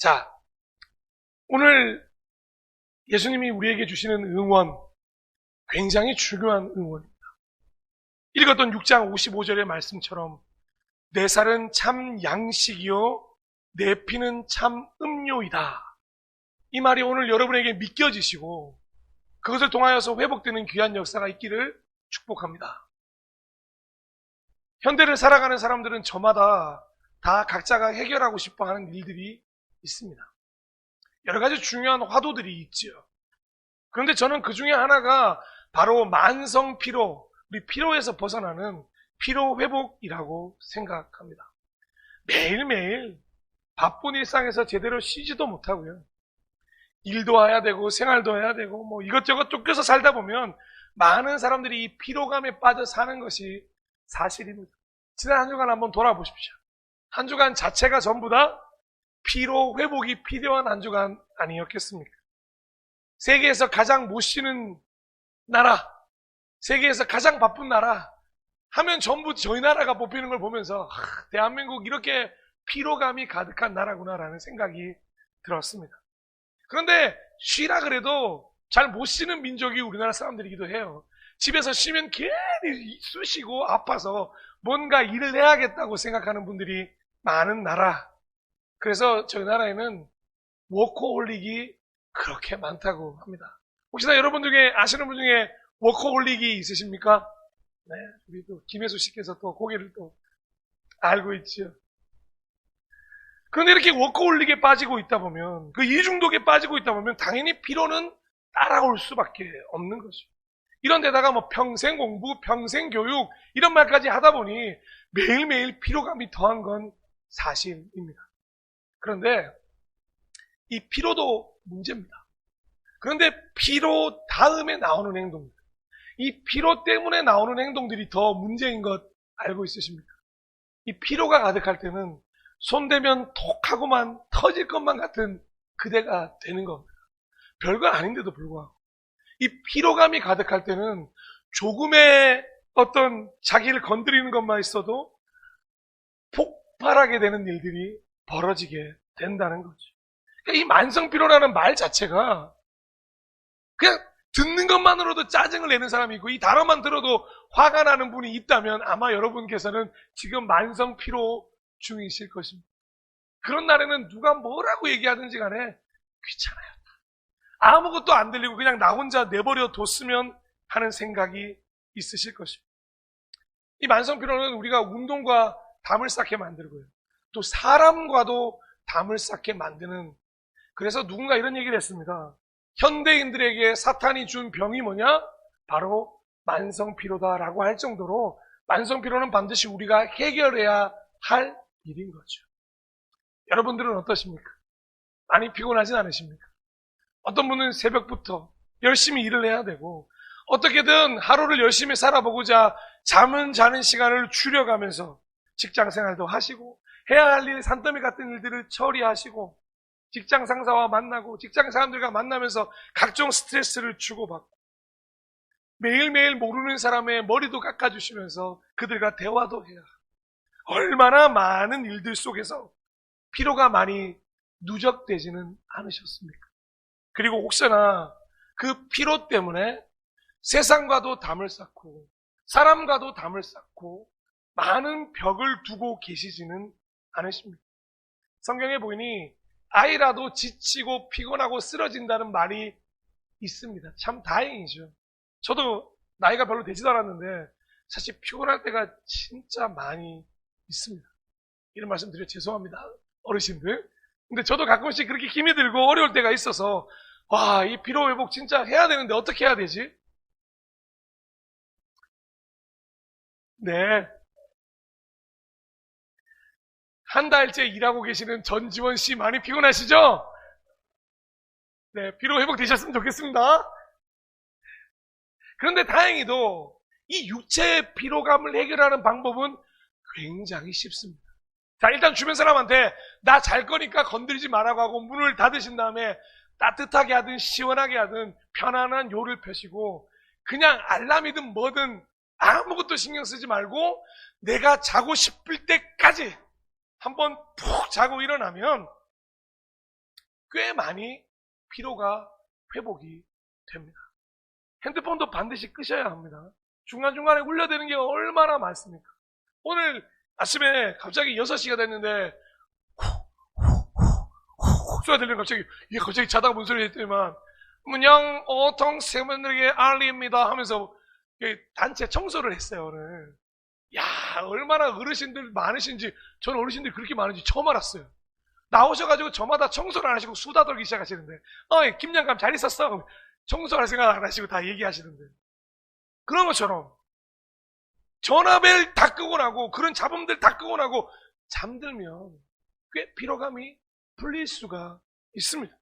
자, 오늘 예수님이 우리에게 주시는 응원, 굉장히 중요한 응원입니다. 읽었던 6장 55절의 말씀처럼 내 살은 참 양식이요 내 피는 참 음료이다. 이 말이 오늘 여러분에게 믿겨지시고 그것을 통하여서 회복되는 귀한 역사가 있기를 축복합니다. 현대를 살아가는 사람들은 저마다 다 각자가 해결하고 싶어 하는 일들이 있습니다. 여러 가지 중요한 화두들이 있지요. 그런데 저는 그 중에 하나가 바로 만성 피로, 우리 피로에서 벗어나는 피로 회복이라고 생각합니다. 매일매일 바쁜 일상에서 제대로 쉬지도 못하고요. 일도 해야 되고 생활도 해야 되고 뭐 이것저것 쫓겨서 살다 보면 많은 사람들이 이 피로감에 빠져 사는 것이 사실입니다. 지난 한 주간 한번 돌아보십시오. 한 주간 자체가 전부 다 피로 회복이 필요한 한 주간 아니었겠습니까? 세계에서 가장 못 쉬는 나라, 세계에서 가장 바쁜 나라 하면 전부 저희 나라가 뽑히는 걸 보면서 대한민국 이렇게 피로감이 가득한 나라구나라는 생각이 들었습니다. 그런데 쉬라 그래도 잘 못 쉬는 민족이 우리나라 사람들이기도 해요. 집에서 쉬면 괜히 쑤시고 아파서 뭔가 일을 해야겠다고 생각하는 분들이 많은 나라. 그래서 저희 나라에는 워커홀릭이 그렇게 많다고 합니다. 혹시나 여러분 중에 아시는 분 중에 워커홀릭이 있으십니까? 네, 우리 또 김혜수 씨께서 또 고개를 또 알고 있죠. 그런데 이렇게 워커홀릭에 빠지고 있다 보면, 그 이중독에 빠지고 있다 보면 당연히 피로는 따라올 수밖에 없는 거죠. 이런 데다가 뭐 평생 공부, 평생 교육 이런 말까지 하다 보니 매일매일 피로감이 더한 건 사실입니다. 그런데 이 피로도 문제입니다. 그런데 피로 다음에 나오는 행동들, 이 피로 때문에 나오는 행동들이 더 문제인 것 알고 있으십니까? 이 피로가 가득할 때는 손대면 톡하고만 터질 것만 같은 그대가 되는 겁니다. 별거 아닌데도 불구하고 이 피로감이 가득할 때는 조금의 어떤 자기를 건드리는 것만 있어도 폭발하게 되는 일들이 벌어지게 된다는 거죠. 그러니까 이 만성피로라는 말 자체가 그냥 듣는 것만으로도 짜증을 내는 사람이 있고 이 단어만 들어도 화가 나는 분이 있다면 아마 여러분께서는 지금 만성피로 중이실 것입니다. 그런 날에는 누가 뭐라고 얘기하든지 간에 귀찮아요. 아무것도 안 들리고 그냥 나 혼자 내버려 뒀으면 하는 생각이 있으실 것입니다. 이 만성피로는 우리가 운동과 담을 쌓게 만들고요. 또 사람과도 담을 쌓게 만드는, 그래서 누군가 이런 얘기를 했습니다. 현대인들에게 사탄이 준 병이 뭐냐? 바로 만성피로다라고 할 정도로 만성피로는 반드시 우리가 해결해야 할 일인 거죠. 여러분들은 어떠십니까? 많이 피곤하진 않으십니까? 어떤 분은 새벽부터 열심히 일을 해야 되고 어떻게든 하루를 열심히 살아보고자 잠은 자는 시간을 줄여가면서 직장 생활도 하시고 해야 할 일, 산더미 같은 일들을 처리하시고 직장 상사와 만나고 직장 사람들과 만나면서 각종 스트레스를 주고받고 매일매일 모르는 사람의 머리도 깎아주시면서 그들과 대화도 해야 하고 얼마나 많은 일들 속에서 피로가 많이 누적되지는 않으셨습니까? 그리고 혹시나 그 피로 때문에 세상과도 담을 쌓고 사람과도 담을 쌓고 많은 벽을 두고 계시지는 않으십니까? 성경에 보니 아이라도 지치고 피곤하고 쓰러진다는 말이 있습니다. 참 다행이죠. 저도 나이가 별로 되지도 않았는데 사실 피곤할 때가 진짜 많이 있습니다. 이런 말씀 드려 죄송합니다. 어르신들. 근데 저도 가끔씩 그렇게 힘이 들고 어려울 때가 있어서 와, 이 피로 회복 진짜 해야 되는데 어떻게 해야 되지? 네. 한 달째 일하고 계시는 전지원 씨 많이 피곤하시죠? 네, 피로 회복되셨으면 좋겠습니다. 그런데 다행히도 이 육체의 피로감을 해결하는 방법은 굉장히 쉽습니다. 자, 일단 주변 사람한테 나 잘 거니까 건드리지 말라고 하고 문을 닫으신 다음에 따뜻하게 하든 시원하게 하든 편안한 요를 펴시고 그냥 알람이든 뭐든 아무것도 신경 쓰지 말고 내가 자고 싶을 때까지 한번 푹 자고 일어나면 꽤 많이 피로가 회복이 됩니다. 핸드폰도 반드시 끄셔야 합니다. 중간중간에 울려대는 게 얼마나 많습니까? 오늘 아침에 갑자기 6시가 됐는데 소리가 들리는 갑자기 이게 갑자기 자다가 뭔 소리 했더니만 문영 오통 세분들에게 알립니다 하면서 단체 청소를 했어요. 오늘. 야, 얼마나 어르신들 많으신지, 저는 어르신들이 그렇게 많은지 처음 알았어요. 나오셔가지고 저마다 청소를 안 하시고 수다 떨기 시작하시는데, 김영감 잘 있었어? 청소할 생각 안 하시고 다 얘기하시는데. 그런 것처럼, 전화벨 다 끄고 나고, 그런 잡음들 다 끄고 나고, 잠들면 꽤 피로감이 풀릴 수가 있습니다.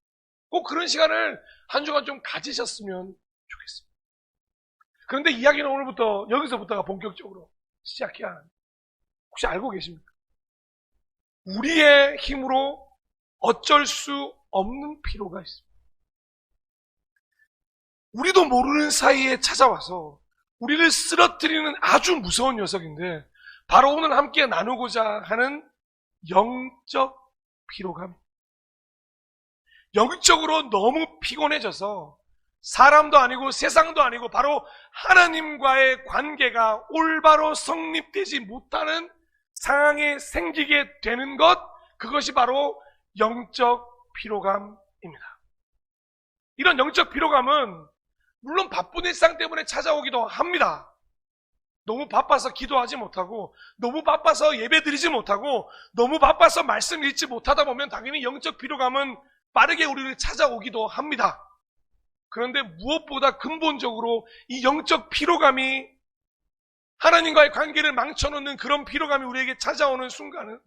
꼭 그런 시간을 한 주간 좀 가지셨으면 좋겠습니다. 그런데 이야기는 오늘부터, 여기서부터가 본격적으로 시작해야 합니다. 혹시 알고 계십니까? 우리의 힘으로 어쩔 수 없는 피로가 있습니다. 우리도 모르는 사이에 찾아와서 우리를 쓰러뜨리는 아주 무서운 녀석인데 바로 오늘 함께 나누고자 하는 영적 피로감입니다. 영적으로 너무 피곤해져서 사람도 아니고 세상도 아니고 바로 하나님과의 관계가 올바로 성립되지 못하는 상황에 생기게 되는 것, 그것이 바로 영적 피로감입니다. 이런 영적 피로감은 물론 바쁜 일상 때문에 찾아오기도 합니다. 너무 바빠서 기도하지 못하고, 너무 바빠서 예배 드리지 못하고, 너무 바빠서 말씀 읽지 못하다 보면 당연히 영적 피로감은 빠르게 우리를 찾아오기도 합니다. 그런데 무엇보다 근본적으로 이 영적 피로감이 하나님과의 관계를 망쳐놓는 그런 피로감이 우리에게 찾아오는 순간은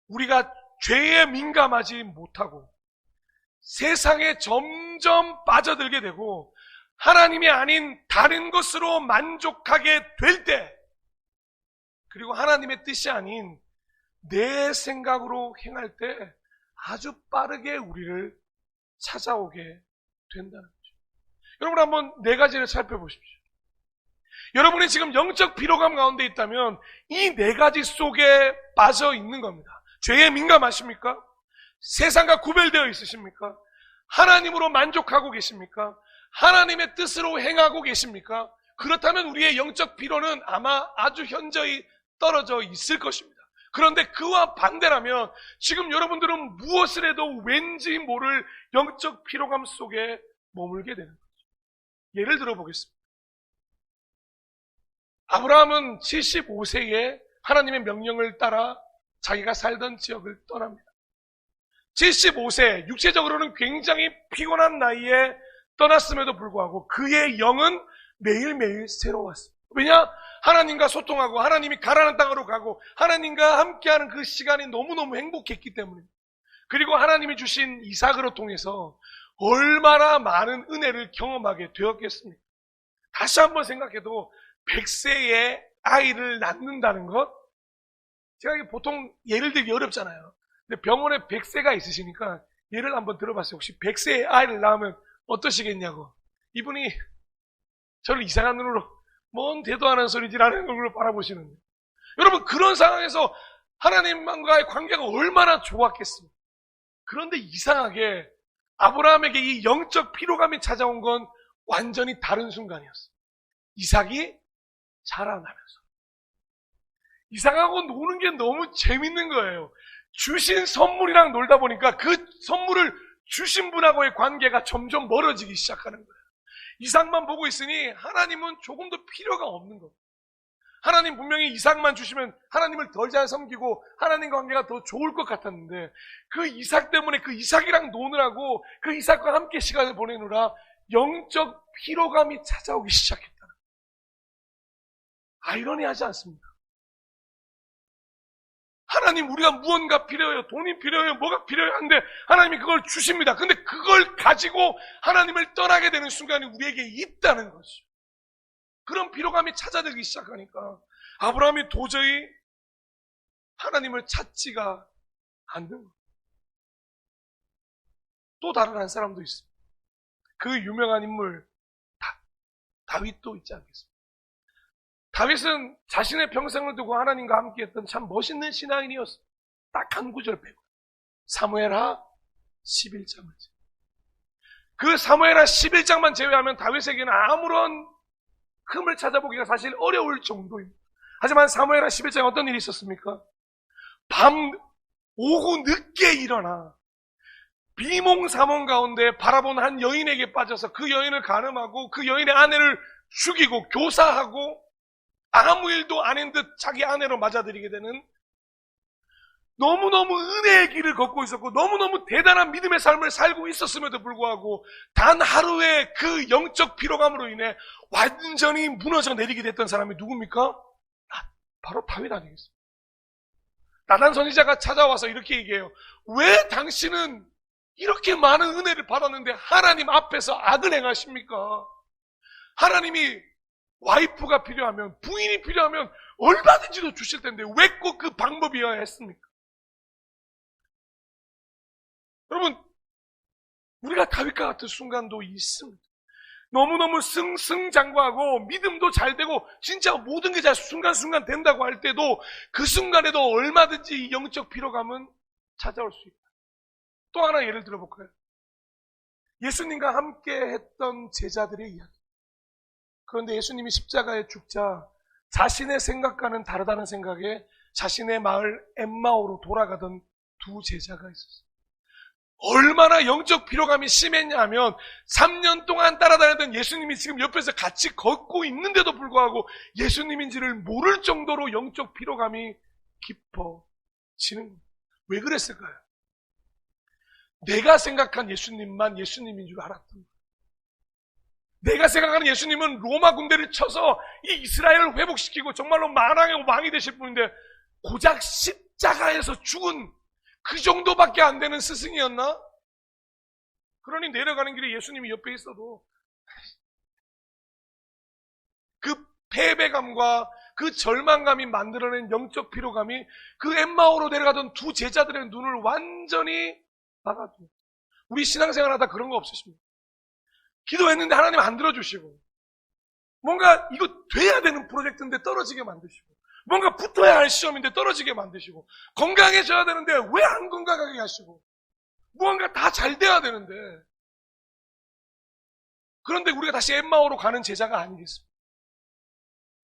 우리가 죄에 민감하지 못하고 세상에 점점 빠져들게 되고 하나님이 아닌 다른 것으로 만족하게 될 때, 그리고 하나님의 뜻이 아닌 내 생각으로 행할 때 아주 빠르게 우리를 찾아오게 된다는 거죠. 여러분 한번 4가지를 살펴보십시오. 여러분이 지금 영적 피로감 가운데 있다면 이 4가지 속에 빠져 있는 겁니다. 죄에 민감하십니까? 세상과 구별되어 있으십니까? 하나님으로 만족하고 계십니까? 하나님의 뜻으로 행하고 계십니까? 그렇다면 우리의 영적 피로는 아마 아주 현저히 떨어져 있을 것입니다. 그런데 그와 반대라면 지금 여러분들은 무엇을 해도 왠지 모를 영적 피로감 속에 머물게 되는 거죠. 예를 들어 보겠습니다. 아브라함은 75세에 하나님의 명령을 따라 자기가 살던 지역을 떠납니다. 75세, 육체적으로는 굉장히 피곤한 나이에 떠났음에도 불구하고 그의 영은 매일매일 새로웠습니다. 왜냐? 하나님과 소통하고 하나님이 가라는 땅으로 가고 하나님과 함께하는 그 시간이 너무너무 행복했기 때문입니다. 그리고 하나님이 주신 이삭으로 통해서 얼마나 많은 은혜를 경험하게 되었겠습니까? 다시 한번 생각해도 100세의 아이를 낳는다는 것, 제가 보통 예를 들기 어렵잖아요. 근데 병원에 100세가 있으시니까 예를 한번 들어봤어요. 혹시 100세의 아이를 낳으면 어떠시겠냐고. 이분이 저를 이상한 눈으로 뭔 대도 안 하는 소리지라는 얼굴로 바라보시는데, 여러분 그런 상황에서 하나님과의 관계가 얼마나 좋았겠습니까? 그런데 이상하게 아브라함에게 이 영적 피로감이 찾아온 건 완전히 다른 순간이었어요. 이삭이 자라나면서. 이삭하고 노는 게 너무 재밌는 거예요. 주신 선물이랑 놀다 보니까 그 선물을 주신 분하고의 관계가 점점 멀어지기 시작하는 거예요. 이삭만 보고 있으니 하나님은 조금도 필요가 없는 거예요. 하나님 분명히 이삭만 주시면 하나님을 덜 잘 섬기고 하나님과 관계가 더 좋을 것 같았는데 그 이삭 때문에 그 이삭이랑 노느라고 그 이삭과 함께 시간을 보내느라 영적 피로감이 찾아오기 시작했다는 거예요. 아이러니하지 않습니까? 하나님 우리가 무언가 필요해요. 돈이 필요해요. 뭐가 필요해요. 한데 하나님이 그걸 주십니다. 근데 그걸 가지고 하나님을 떠나게 되는 순간이 우리에게 있다는 거죠. 그런 피로감이 찾아들기 시작하니까 아브라함이 도저히 하나님을 찾지가 않는 거예요. 또 다른 한 사람도 있습니다. 그 유명한 인물 다윗도 있지 않겠습니까? 다윗은 자신의 평생을 두고 하나님과 함께했던 참 멋있는 신앙인이었어요. 딱 한 구절 빼고 사무엘아 11장을 그 사무엘하 11장만 제외하면 다윗에게는 아무런 흠을 찾아보기가 사실 어려울 정도입니다. 하지만 사무엘하 11장에 어떤 일이 있었습니까? 오후 늦게 일어나 비몽사몽 가운데 바라본 한 여인에게 빠져서 그 여인을 간음하고 그 여인의 아내를 죽이고 교사하고 아무 일도 아닌 듯 자기 아내로 맞아들이게 되는 너무너무 은혜의 길을 걷고 있었고 너무너무 대단한 믿음의 삶을 살고 있었음에도 불구하고 단 하루의 그 영적 피로감으로 인해 완전히 무너져 내리게 됐던 사람이 누굽니까? 바로 다윗 아니겠습니까? 나단 선지자가 찾아와서 이렇게 얘기해요. 왜 당신은 이렇게 많은 은혜를 받았는데 하나님 앞에서 악을 행하십니까? 하나님이 와이프가 필요하면 부인이 필요하면 얼마든지도 주실 텐데 왜 꼭 그 방법이어야 했습니까? 여러분, 우리가 다윗과 같은 순간도 있습니다. 너무너무 승승장구하고 믿음도 잘 되고 진짜 모든 게 잘 순간순간 된다고 할 때도 그 순간에도 얼마든지 영적 피로감은 찾아올 수 있다. 또 하나 예를 들어볼까요? 예수님과 함께 했던 제자들의 이야기. 그런데 예수님이 십자가에 죽자 자신의 생각과는 다르다는 생각에 자신의 마을 엠마오로 돌아가던 두 제자가 있었어요. 얼마나 영적 피로감이 심했냐 하면 3년 동안 따라다녔던 예수님이 지금 옆에서 같이 걷고 있는데도 불구하고 예수님인지를 모를 정도로 영적 피로감이 깊어지는 겁니다. 왜 그랬을까요? 내가 생각한 예수님만 예수님인 줄 알았던 거예요. 내가 생각하는 예수님은 로마 군대를 쳐서 이 이스라엘을 회복시키고 정말로 만왕의 왕이 되실 분인데 고작 십자가에서 죽은 그 정도밖에 안 되는 스승이었나? 그러니 내려가는 길에 예수님이 옆에 있어도 그 패배감과 그 절망감이 만들어낸 영적 피로감이 그 엠마오로 내려가던 두 제자들의 눈을 완전히 막아줘. 우리 신앙생활 하다 그런 거 없으십니까? 기도했는데 하나님 안 들어주시고 뭔가 이거 돼야 되는 프로젝트인데 떨어지게 만드시고 뭔가 붙어야 할 시험인데 떨어지게 만드시고 건강해져야 되는데 왜 안 건강하게 하시고 무언가 다 잘 돼야 되는데 그런데 우리가 다시 엠마오로 가는 제자가 아니겠습니까?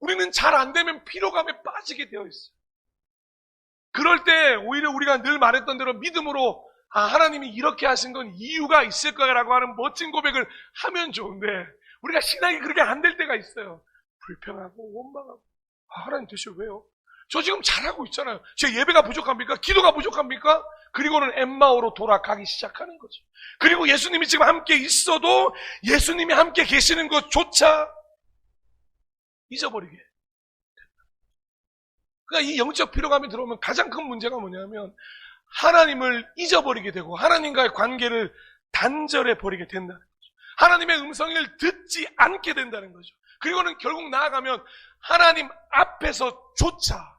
우리는 잘 안 되면 피로감에 빠지게 되어 있어요. 그럴 때 오히려 우리가 늘 말했던 대로 믿음으로 하나님이 이렇게 하신 건 이유가 있을 거라고 하는 멋진 고백을 하면 좋은데 우리가 신앙이 그렇게 안 될 때가 있어요. 불평하고 원망하고 하나님 대체 왜요? 저 지금 잘하고 있잖아요. 제 예배가 부족합니까? 기도가 부족합니까? 그리고는 엠마오로 돌아가기 시작하는 거죠. 그리고 예수님이 지금 함께 있어도 예수님이 함께 계시는 것조차 잊어버리게 된다. 그러니까 이 영적 피로감이 들어오면 가장 큰 문제가 뭐냐면 하나님을 잊어버리게 되고 하나님과의 관계를 단절해 버리게 된다는 거죠. 하나님의 음성을 듣지 않게 된다는 거죠. 그리고는 결국 나아가면 하나님 앞에서조차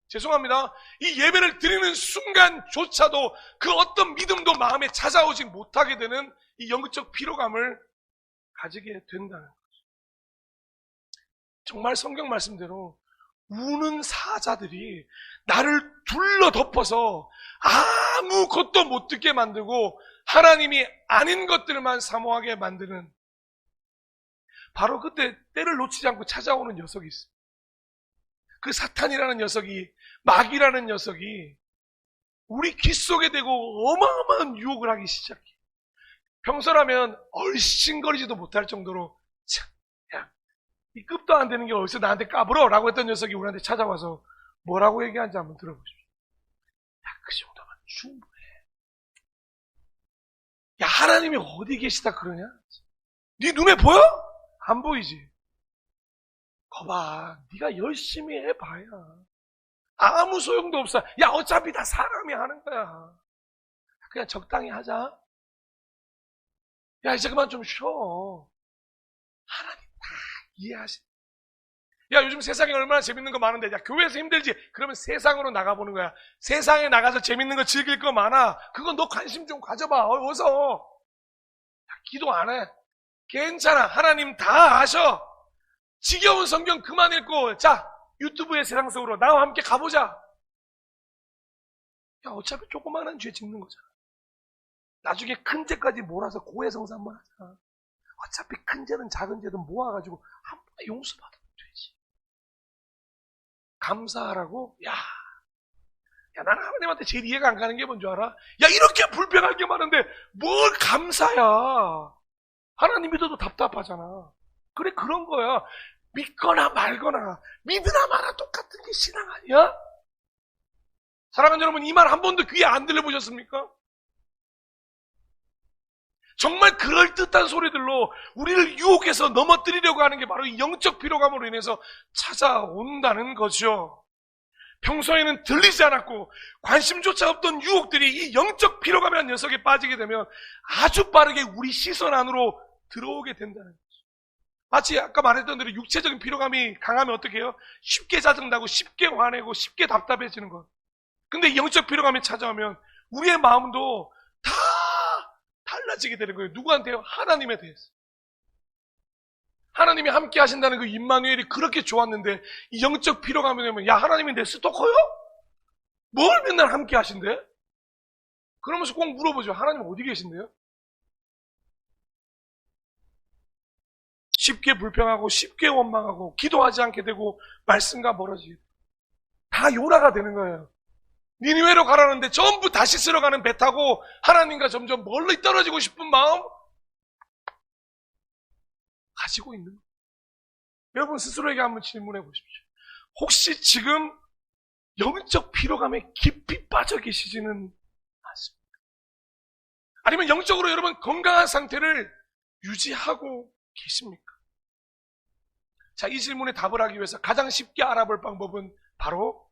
죄송합니다. 이 예배를 드리는 순간조차도 그 어떤 믿음도 마음에 찾아오지 못하게 되는 이 영적 피로감을 가지게 된다는 거죠. 정말 성경 말씀대로 우는 사자들이 나를 둘러 덮어서 아무것도 못 듣게 만들고 하나님이 아닌 것들만 사모하게 만드는 바로 그때 때를 놓치지 않고 찾아오는 녀석이 있어요. 그 사탄이라는 녀석이 마귀라는 녀석이 우리 귀 속에 대고 어마어마한 유혹을 하기 시작해. 평소라면 얼씬거리지도 못할 정도로 야, 이 급도 안 되는 게 어디서 나한테 까불어? 라고 했던 녀석이 우리한테 찾아와서 뭐라고 얘기하는지 한번 들어보십시오. 야, 그 정도면 충분해. 야, 하나님이 어디 계시다 그러냐? 네 눈에 보여? 안 보이지? 거봐, 네가 열심히 해봐야 아무 소용도 없어. 야, 어차피 다 사람이 하는 거야. 그냥 적당히 하자. 야, 이제 그만 좀 쉬어. 하나님 다 이해하시. 야, 요즘 세상에 얼마나 재밌는 거 많은데, 야, 교회에서 힘들지? 그러면 세상으로 나가보는 거야. 세상에 나가서 재밌는 거 즐길 거 많아. 그건 너 관심 좀 가져봐. 어서. 야, 기도 안 해. 괜찮아. 하나님 다 아셔. 지겨운 성경 그만 읽고, 자, 유튜브의 세상 속으로 나와 함께 가보자. 야, 어차피 조그마한 죄 짓는 거잖아. 나중에 큰 죄까지 몰아서 고해성사 한번 하자. 어차피 큰 죄든 작은 죄든 모아가지고 한 번에 용서받으면 되지. 감사하라고? 야, 나는 하나님한테 제일 이해가 안 가는 게 뭔 줄 알아? 야, 이렇게 불평할 게 많은데 뭘 감사야. 하나님 믿어도 답답하잖아. 그래, 그런 거야. 믿거나 말거나 믿으나 마나 똑같은 게 신앙 아니야? 사랑하는 여러분, 이 말 한 번도 귀에 안 들려보셨습니까? 정말 그럴듯한 소리들로 우리를 유혹해서 넘어뜨리려고 하는 게 바로 이 영적 피로감으로 인해서 찾아온다는 거죠. 평소에는 들리지 않았고 관심조차 없던 유혹들이 이 영적 피로감이라는 녀석에 빠지게 되면 아주 빠르게 우리 시선 안으로 들어오게 된다는 거죠. 마치 아까 말했던 대로 육체적인 피로감이 강하면 어떻게 해요? 쉽게 짜증나고 쉽게 화내고 쉽게 답답해지는 것. 근데 영적 피로감이 찾아오면 우리의 마음도 다 달라지게 되는 거예요. 누구한테요? 하나님에 대해서. 하나님이 함께 하신다는 그 임마누엘이 그렇게 좋았는데 이 영적 피로감이 되면 야, 하나님이 내 스토커요? 뭘 맨날 함께 하신대? 그러면서 꼭 물어보죠. 하나님 어디 계신데요? 쉽게 불평하고 쉽게 원망하고 기도하지 않게 되고 말씀과 멀어지게 돼요. 다 요나가 되는 거예요. 니느웨로 가라는데 전부 다시 쓸어가는 배 타고 하나님과 점점 멀리 떨어지고 싶은 마음 가지고 있는 거예요. 여러분 스스로에게 한번 질문해 보십시오. 혹시 지금 영적 피로감에 깊이 빠져 계시지는 않습니까? 아니면 영적으로 여러분 건강한 상태를 유지하고 계십니까? 자, 이 질문에 답을 하기 위해서 가장 쉽게 알아볼 방법은 바로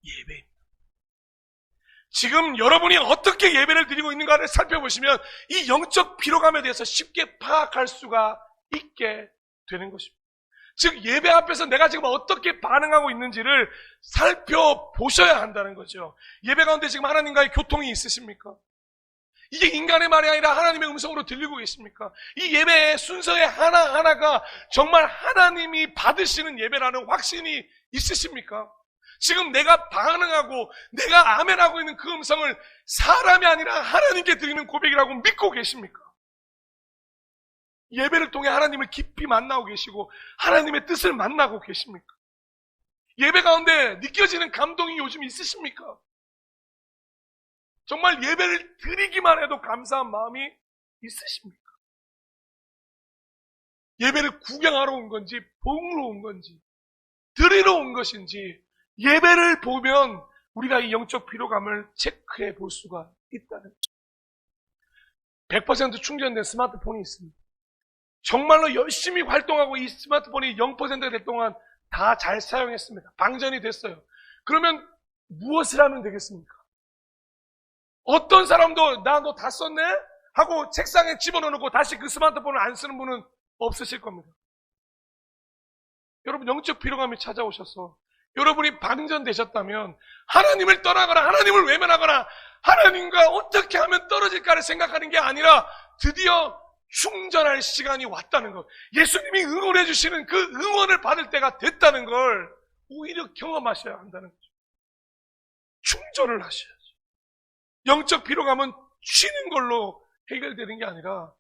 예배입니다. 지금 여러분이 어떻게 예배를 드리고 있는가를 살펴보시면 이 영적 피로감에 대해서 쉽게 파악할 수가 있게 되는 것입니다. 즉 예배 앞에서 내가 지금 어떻게 반응하고 있는지를 살펴보셔야 한다는 거죠. 예배 가운데 지금 하나님과의 교통이 있으십니까? 이게 인간의 말이 아니라 하나님의 음성으로 들리고 계십니까? 이 예배의 순서의 하나하나가 정말 하나님이 받으시는 예배라는 확신이 있으십니까? 지금 내가 반응하고 내가 아멘하고 있는 그 음성을 사람이 아니라 하나님께 드리는 고백이라고 믿고 계십니까? 예배를 통해 하나님을 깊이 만나고 계시고 하나님의 뜻을 만나고 계십니까? 예배 가운데 느껴지는 감동이 요즘 있으십니까? 정말 예배를 드리기만 해도 감사한 마음이 있으십니까? 예배를 구경하러 온 건지 보러 온 건지 드리러 온 것인지 예배를 보면 우리가 이 영적 피로감을 체크해 볼 수가 있다는 거죠. 100% 충전된 스마트폰이 있습니다. 정말로 열심히 활동하고 이 스마트폰이 0% 될 동안 다 잘 사용했습니다. 방전이 됐어요. 그러면 무엇을 하면 되겠습니까? 어떤 사람도 나 너 다 썼네? 하고 책상에 집어넣고 다시 그 스마트폰을 안 쓰는 분은 없으실 겁니다. 여러분 영적 피로감이 찾아오셔서 여러분이 방전되셨다면 하나님을 떠나거나 하나님을 외면하거나 하나님과 어떻게 하면 떨어질까를 생각하는 게 아니라 드디어 충전할 시간이 왔다는 것, 예수님이 응원해 주시는 그 응원을 받을 때가 됐다는 걸 오히려 경험하셔야 한다는 거죠. 충전을 하셔야죠. 영적 피로감은 쉬는 걸로 해결되는 게 아니라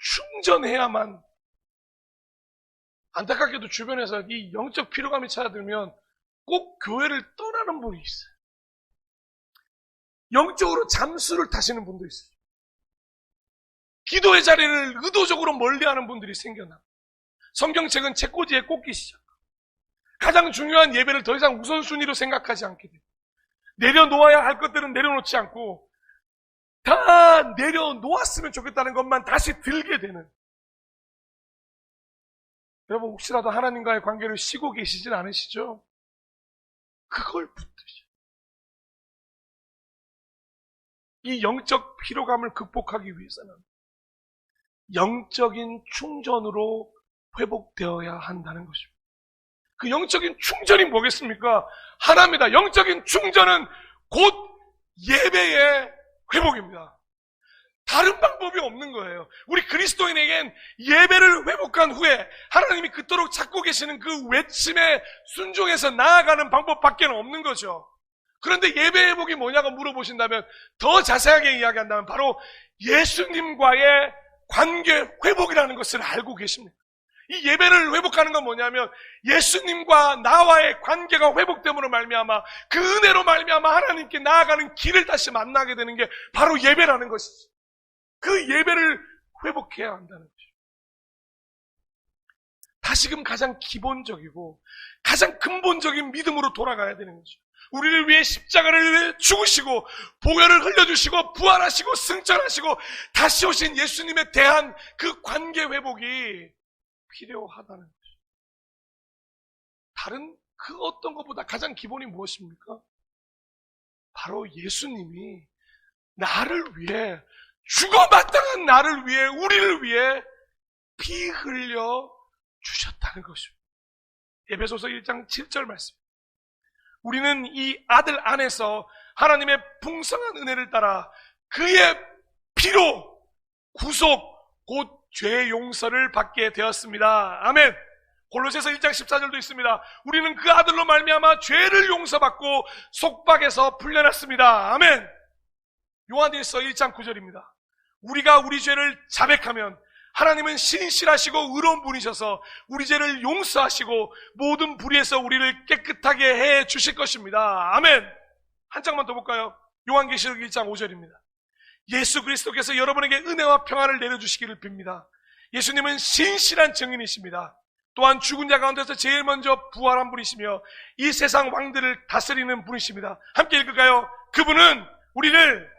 충전해야만. 안타깝게도 주변에서 이 영적 피로감이 찾아들면 꼭 교회를 떠나는 분이 있어요. 영적으로 잠수를 타시는 분도 있어요. 기도의 자리를 의도적으로 멀리하는 분들이 생겨나. 성경책은 책꽂이에 꽂기 시작. 가장 중요한 예배를 더 이상 우선순위로 생각하지 않게 돼요. 내려놓아야 할 것들은 내려놓지 않고 다 내려놓았으면 좋겠다는 것만 다시 들게 되는. 여러분 혹시라도 하나님과의 관계를 쉬고 계시진 않으시죠? 그걸 붙드셔. 이 영적 피로감을 극복하기 위해서는 영적인 충전으로 회복되어야 한다는 것입니다. 그 영적인 충전이 뭐겠습니까? 하나입니다. 영적인 충전은 곧 예배의 회복입니다. 다른 방법이 없는 거예요. 우리 그리스도인에겐 예배를 회복한 후에 하나님이 그토록 찾고 계시는 그 외침에 순종해서 나아가는 방법밖에 없는 거죠. 그런데 예배 회복이 뭐냐고 물어보신다면 더 자세하게 이야기한다면 바로 예수님과의 관계 회복이라는 것을 알고 계십니까? 이 예배를 회복하는 건 뭐냐면 예수님과 나와의 관계가 회복됨으로 말미암아 그 은혜로 말미암아 하나님께 나아가는 길을 다시 만나게 되는 게 바로 예배라는 것이지. 그 예배를 회복해야 한다는 것이죠. 다시금 가장 기본적이고 가장 근본적인 믿음으로 돌아가야 되는 거죠. 우리를 위해 십자가를 위해 죽으시고 보혈을 흘려주시고 부활하시고 승천하시고 다시 오신 예수님에 대한 그 관계 회복이 필요하다는 거죠. 다른 그 어떤 것보다 가장 기본이 무엇입니까? 바로 예수님이 나를 위해 죽어마땅한 나를 위해 우리를 위해 피 흘려 주셨다는 것입니다. 에베소서 1장 7절 말씀. 우리는 이 아들 안에서 하나님의 풍성한 은혜를 따라 그의 피로 구속 곧 죄 용서를 받게 되었습니다. 아멘. 골로새서 1장 14절도 있습니다. 우리는 그 아들로 말미암아 죄를 용서받고 속박에서 풀려났습니다. 아멘. 요한일서 1장 9절입니다. 우리가 우리 죄를 자백하면 하나님은 신실하시고 의로운 분이셔서 우리 죄를 용서하시고 모든 불의에서 우리를 깨끗하게 해 주실 것입니다. 아멘. 한 장만 더 볼까요? 요한계시록 1장 5절입니다. 예수 그리스도께서 여러분에게 은혜와 평안을 내려주시기를 빕니다. 예수님은 신실한 증인이십니다. 또한 죽은 자 가운데서 제일 먼저 부활한 분이시며 이 세상 왕들을 다스리는 분이십니다. 함께 읽을까요? 그분은 우리를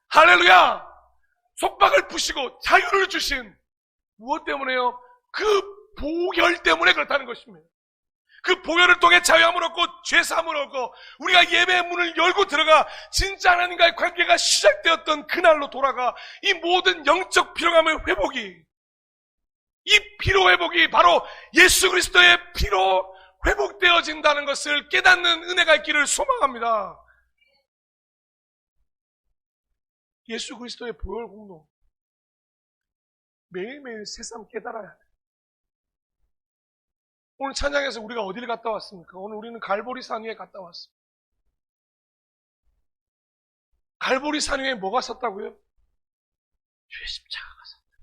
할렐루야! 속박을 푸시고 자유를 주신 무엇 때문에요? 그 보혈 때문에 그렇다는 것입니다. 그 보혈을 통해 자유함을 얻고 죄사함을 얻고 우리가 예배의 문을 열고 들어가 진짜 하나님과의 관계가 시작되었던 그날로 돌아가 이 모든 영적 피로감의 회복이, 이 피로 회복이 바로 예수 그리스도의 피로 회복되어진다는 것을 깨닫는 은혜가 있기를 소망합니다. 예수 그리스도의 보혈 공로 매일매일 새삼 깨달아야 돼요. 오늘 찬양에서 우리가 어디를 갔다 왔습니까? 오늘 우리는 갈보리 산 위에 갔다 왔습니다. 갈보리 산 위에 뭐가 섰다고요? 죄 십자가가 섰다.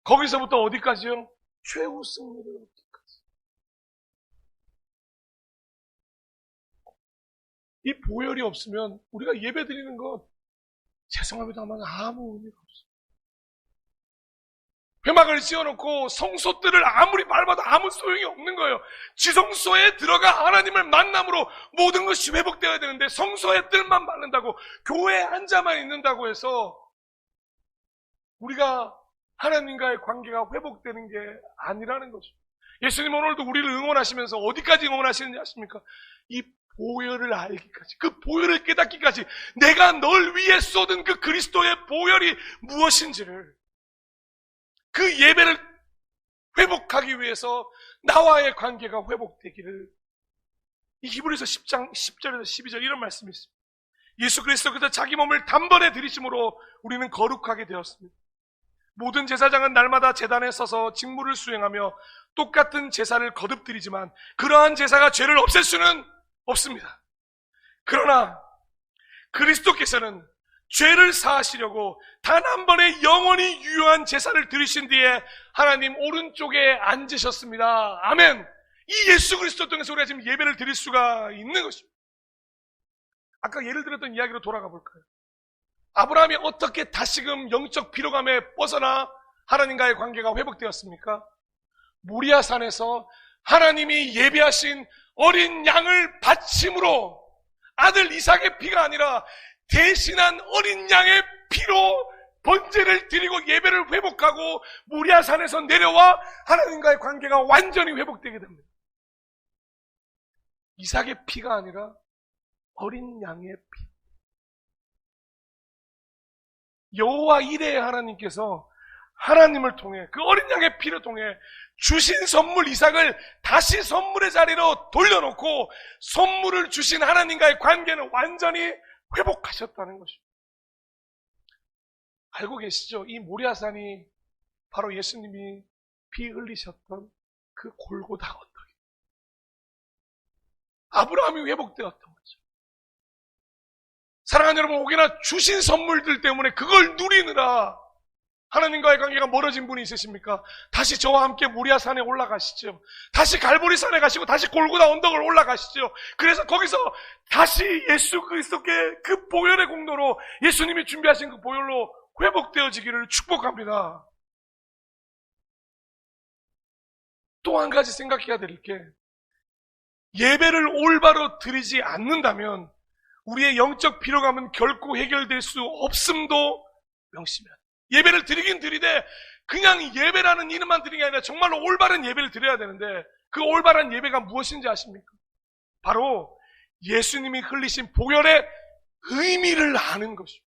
거기서부터 어디까지요? 최후 승리를 얻기까지. 이 보혈이 없으면 우리가 예배 드리는 것 죄송합니다만 아무 의미가 없어요. 회막을 씌워놓고 성소들을 아무리 밟아도 아무 소용이 없는 거예요. 지성소에 들어가 하나님을 만남으로 모든 것이 회복되어야 되는데 성소의 뜰만 밟는다고 교회에 앉아만 있는다고 해서 우리가 하나님과의 관계가 회복되는 게 아니라는 거죠. 예수님 오늘도 우리를 응원하시면서 어디까지 응원하시는지 아십니까? 이 보혈을 알기까지, 그 보혈을 깨닫기까지, 내가 널 위해 쏟은 그 그리스도의 보혈이 무엇인지를, 그 예배를 회복하기 위해서 나와의 관계가 회복되기를. 이 히브리서 10장 10절에서 12절 이런 말씀이 있습니다. 예수 그리스도께서 자기 몸을 단번에 들이심으로 우리는 거룩하게 되었습니다. 모든 제사장은 날마다 제단에 서서 직무를 수행하며 똑같은 제사를 거듭 드리지만 그러한 제사가 죄를 없앨 수는 없습니다. 그러나 그리스도께서는 죄를 사하시려고 단 한 번의 영원히 유효한 제사를 드리신 뒤에 하나님 오른쪽에 앉으셨습니다. 아멘. 이 예수 그리스도 통해서 우리가 지금 예배를 드릴 수가 있는 것입니다. 아까 예를 들었던 이야기로 돌아가 볼까요? 아브라함이 어떻게 다시금 영적 피로감에 벗어나 하나님과의 관계가 회복되었습니까? 모리아산에서 하나님이 예비하신 어린 양을 바침으로 아들 이삭의 피가 아니라 대신한 어린 양의 피로 번제를 드리고 예배를 회복하고 모리아산에서 내려와 하나님과의 관계가 완전히 회복되게 됩니다. 이삭의 피가 아니라 어린 양의 피. 여호와 이레의 하나님께서 하나님을 통해 그 어린 양의 피를 통해 주신 선물 이삭을 다시 선물의 자리로 돌려놓고 선물을 주신 하나님과의 관계는 완전히 회복하셨다는 것입니다. 알고 계시죠? 이 모리아산이 바로 예수님이 피 흘리셨던 그 골고다 언덕입니다. 아브라함이 회복되었던 거죠. 사랑하는 여러분, 혹여나 주신 선물들 때문에 그걸 누리느라 하나님과의 관계가 멀어진 분이 있으십니까? 다시 저와 함께 모리아산에 올라가시죠. 다시 갈보리산에 가시고 다시 골고다 언덕을 올라가시죠. 그래서 거기서 다시 예수 그리스도께 그 보혈의 공로로 예수님이 준비하신 그 보혈로 회복되어지기를 축복합니다. 또 한 가지 생각해야 될 게, 예배를 올바로 드리지 않는다면 우리의 영적 피로감은 결코 해결될 수 없음도 명심해야 합니다. 예배를 드리긴 드리되 그냥 예배라는 이름만 드리는 게 아니라 정말로 올바른 예배를 드려야 되는데, 그 올바른 예배가 무엇인지 아십니까? 바로 예수님이 흘리신 보혈의 의미를 아는 것입니다.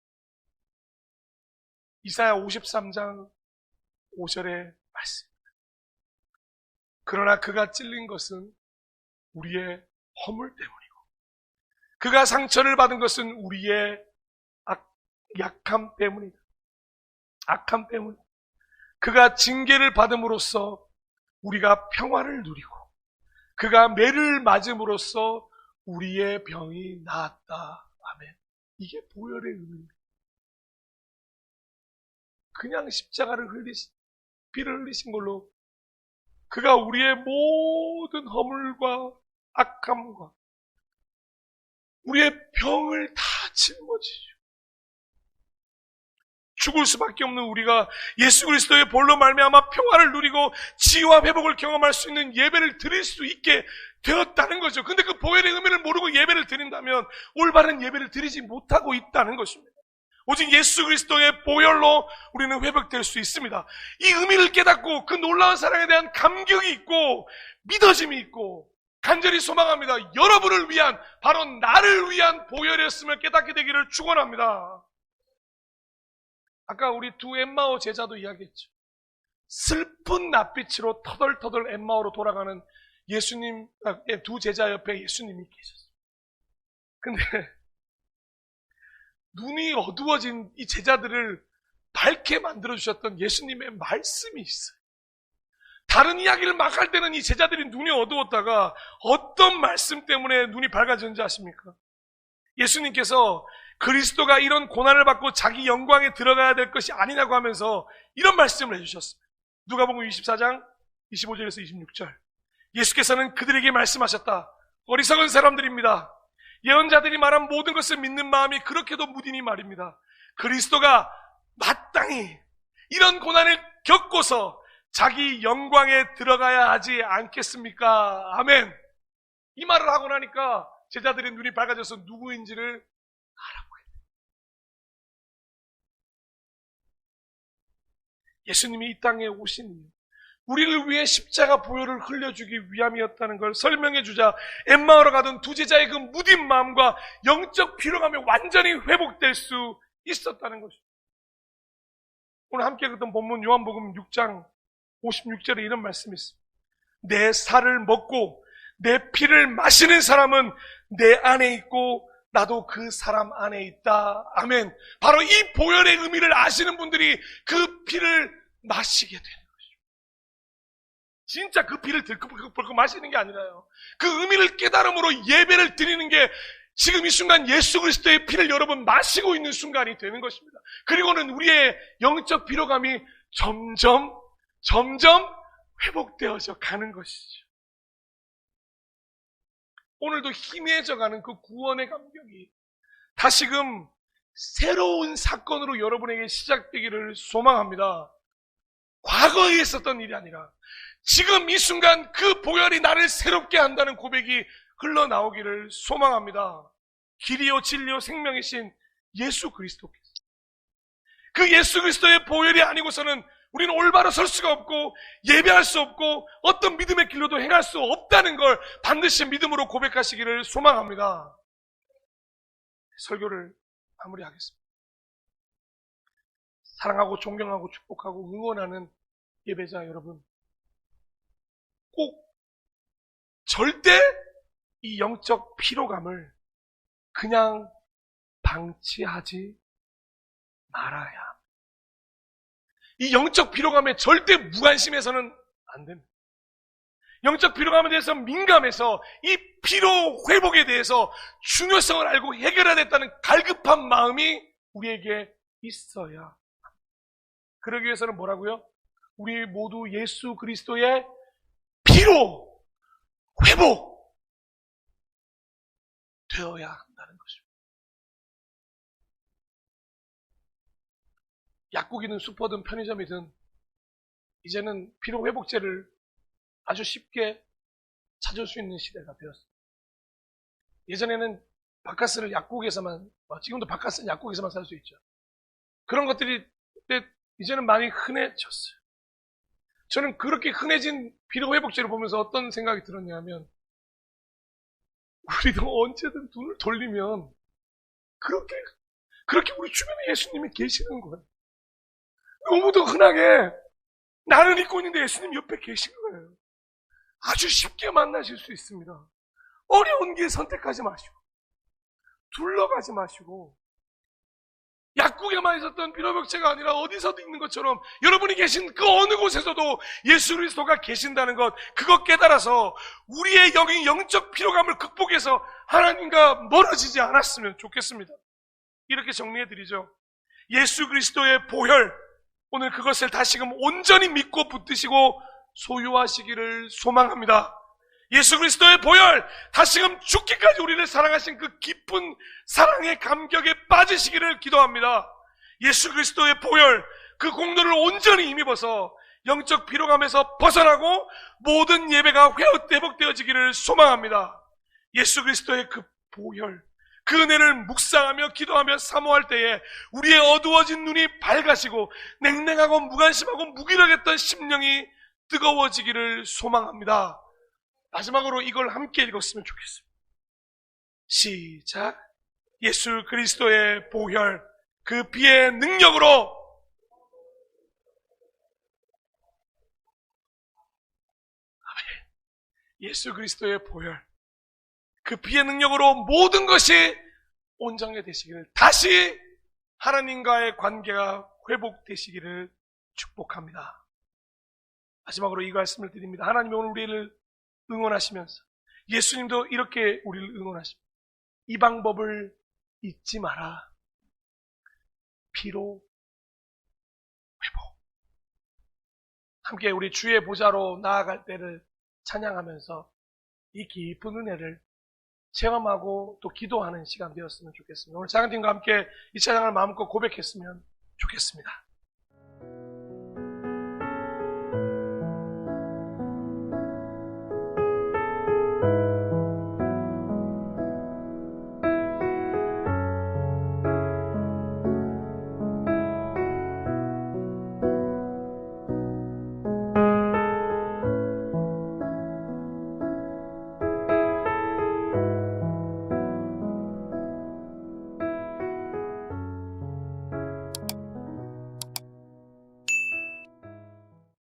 이사야 53장 5절의 말씀. 그러나 그가 찔린 것은 우리의 허물 때문이고 그가 상처를 받은 것은 우리의 약함 때문이다. 악함 때문. 그가 징계를 받음으로써 우리가 평화를 누리고 그가 매를 맞음으로써 우리의 병이 나았다. 아멘. 이게 보혈의 의미입니다. 그냥 십자가를 피를 흘리신 걸로 그가 우리의 모든 허물과 악함과 우리의 병을 다 짊어지죠. 죽을 수밖에 없는 우리가 예수 그리스도의 볼로 말미암아 평화를 누리고 치유와 회복을 경험할 수 있는 예배를 드릴 수 있게 되었다는 거죠. 근데 그 보혈의 의미를 모르고 예배를 드린다면 올바른 예배를 드리지 못하고 있다는 것입니다. 오직 예수 그리스도의 보혈로 우리는 회복될 수 있습니다. 이 의미를 깨닫고 그 놀라운 사랑에 대한 감격이 있고 믿어짐이 있고 간절히 소망합니다. 여러분을 위한, 바로 나를 위한 보혈이었음을 깨닫게 되기를 축원합니다. 아까 우리 두 엠마오 제자도 이야기했죠. 슬픈 낯빛으로 터덜터덜 엠마오로 돌아가는 예수님, 두 제자 옆에 예수님이 계셨어요. 근데 눈이 어두워진 이 제자들을 밝게 만들어주셨던 예수님의 말씀이 있어요. 다른 이야기를 막 할 때는 이 제자들이 눈이 어두웠다가 어떤 말씀 때문에 눈이 밝아졌는지 아십니까? 예수님께서 그리스도가 이런 고난을 받고 자기 영광에 들어가야 될 것이 아니냐고 하면서 이런 말씀을 해주셨습니다. 누가복음 24장 25절에서 26절. 예수께서는 그들에게 말씀하셨다. 어리석은 사람들입니다. 예언자들이 말한 모든 것을 믿는 마음이 그렇게도 무디니 말입니다. 그리스도가 마땅히 이런 고난을 겪고서 자기 영광에 들어가야 하지 않겠습니까? 아멘. 이 말을 하고 나니까 제자들의 눈이 밝아져서 누구인지를 알아보게 돼요. 예수님이 이 땅에 오신 이유, 우리를 위해 십자가 보혈을 흘려주기 위함이었다는 걸 설명해 주자 엠마오로 가던 두 제자의 그 무딘 마음과 영적 피로감이 완전히 회복될 수 있었다는 것입니다. 오늘 함께 읽었던 본문 요한복음 6장 56절에 이런 말씀이 있습니다. 내 살을 먹고 내 피를 마시는 사람은 내 안에 있고 나도 그 사람 안에 있다. 아멘. 바로 이 보혈의 의미를 아시는 분들이 그 피를 마시게 되는 것이죠. 진짜 그 피를 들컥벌컥 마시는 게 아니라요. 그 의미를 깨달음으로 예배를 드리는 게 지금 이 순간 예수 그리스도의 피를 여러분 마시고 있는 순간이 되는 것입니다. 그리고는 우리의 영적 피로감이 점점 회복되어져 가는 것이죠. 오늘도 희미해져가는 그 구원의 감격이 다시금 새로운 사건으로 여러분에게 시작되기를 소망합니다. 과거에 있었던 일이 아니라 지금 이 순간 그 보혈이 나를 새롭게 한다는 고백이 흘러나오기를 소망합니다. 길이요 진리요 생명이신 예수 그리스도께서, 그 예수 그리스도의 보혈이 아니고서는 우리는 올바로 설 수가 없고 예배할 수 없고 어떤 믿음의 길로도 행할 수 없다는 걸 반드시 믿음으로 고백하시기를 소망합니다. 설교를 마무리하겠습니다. 사랑하고 존경하고 축복하고 응원하는 예배자 여러분, 꼭 절대 이 영적 피로감을 그냥 방치하지 말아야 합니다. 이 영적 피로감에 절대 무관심해서는 안 됩니다. 영적 피로감에 대해서 민감해서 이 피로 회복에 대해서 중요성을 알고 해결해야 됐다는 갈급한 마음이 우리에게 있어야. 그러기 위해서는 뭐라고요? 우리 모두 예수 그리스도의 피로 회복 되어야 한다는 것입니다. 약국이든 슈퍼든 편의점이든 이제는 피로 회복제를 아주 쉽게 찾을 수 있는 시대가 되었습니다. 예전에는 바카스를 약국에서만, 지금도 바카스는 약국에서만 살 수 있죠. 그런 것들이 이제는 많이 흔해졌어요. 저는 그렇게 흔해진 피로 회복제를 보면서 어떤 생각이 들었냐면, 우리도 언제든 눈을 돌리면 그렇게 우리 주변에 예수님이 계시는 거예요. 너무도 흔하게 나는 잊고 있는데 예수님 옆에 계신 거예요. 아주 쉽게 만나실 수 있습니다. 어려운 길 선택하지 마시고, 둘러가지 마시고, 약국에만 있었던 피로백제가 아니라 어디서도 있는 것처럼 여러분이 계신 그 어느 곳에서도 예수 그리스도가 계신다는 것, 그것 깨달아서 우리의 영적 피로감을 극복해서 하나님과 멀어지지 않았으면 좋겠습니다. 이렇게 정리해드리죠. 예수 그리스도의 보혈, 오늘 그것을 다시금 온전히 믿고 붙드시고 소유하시기를 소망합니다. 예수 그리스도의 보혈, 다시금 죽기까지 우리를 사랑하신 그 깊은 사랑의 감격에 빠지시기를 기도합니다. 예수 그리스도의 보혈, 그 공로를 온전히 힘입어서 영적 피로감에서 벗어나고 모든 예배가 회복되어지기를 소망합니다. 예수 그리스도의 그 보혈, 그 은혜를 묵상하며 기도하며 사모할 때에 우리의 어두워진 눈이 밝아지고 냉랭하고 무관심하고 무기력했던 심령이 뜨거워지기를 소망합니다. 마지막으로 이걸 함께 읽었으면 좋겠습니다. 시작. 예수 그리스도의 보혈, 그 피의 능력으로 예수 그리스도의 보혈, 그 피의 능력으로 모든 것이 온전해지시기를, 다시 하나님과의 관계가 회복되시기를 축복합니다. 마지막으로 이 말씀을 드립니다. 하나님이 오늘 우리를 응원하시면서 예수님도 이렇게 우리를 응원하십니다. 이 방법을 잊지 마라. 피로 회복. 함께 우리 주의 보좌로 나아갈 때를 찬양하면서 이 깊은 은혜를 체험하고 또 기도하는 시간 되었으면 좋겠습니다. 오늘 찬양팀과 함께 이 찬양을 마음껏 고백했으면 좋겠습니다.